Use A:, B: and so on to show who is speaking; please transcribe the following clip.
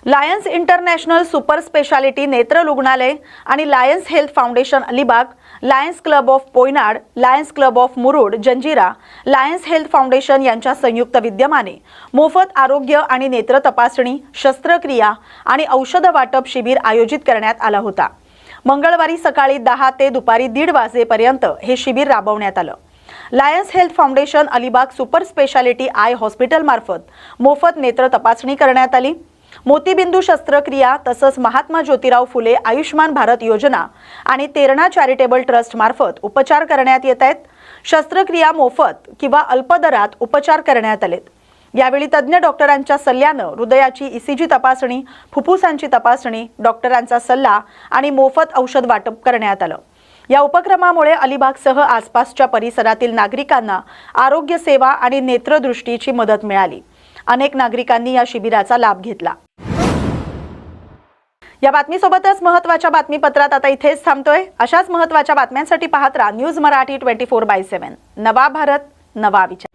A: Lions international super speciality नेत्र रुग्णालय आणि Lions health foundation Alibag, Lions club of Poynad, Lions club of Murud Janjira, Lions health foundation यांच्या संयुक्त विद्यमाने मोफत आरोग्य आणि नेत्र तपासणी, शस्त्रक्रिया आणि औषध वाटप शिबिर आयोजित करण्यात आला होता। मंगळवारी सकाळी 10 ते दुपारी 1:30 वाजेपर्यंत हे शिबिर राबवण्यात आलं। Lions health foundation Alibag super speciality eye hospital मार्फत मोफत नेत्र तपासणी करण्यात आली। मोतीबिंदू शस्त्रक्रिया तसंच महात्मा ज्योतिराव फुले आयुष्मान भारत योजना आणि तेरणा चॅरिटेबल ट्रस्ट मार्फत उपचार करण्यात येत आहेत। शस्त्रक्रिया मोफत किंवा अल्प दरात उपचार करण्यात आलेत। यावेळी तज्ञ डॉक्टरांच्या सल्ल्याने हृदयाची ईसीजी तपासणी, फुफ्फुसांची तपासणी, डॉक्टरांचा सल्ला आणि मोफत औषध वाटप करण्यात आलं। या उपक्रमामुळे अलिबागसह आसपासच्या परिसरातील नागरिकांना आरोग्य सेवा आणि नेत्रदृष्टीची मदत मिळाली। अनेक नागरिकांनी या शिबिराचा लाभ घेतला। या बातमीसोबतच महत्त्वाच्या बातमीपत्रात आता इथेच थांबतोय। अशाच महत्त्वाच्या बातम्यांसाठी पाहत राहा न्यूज मराठी 24/7। नवा भारत, नवा विचार।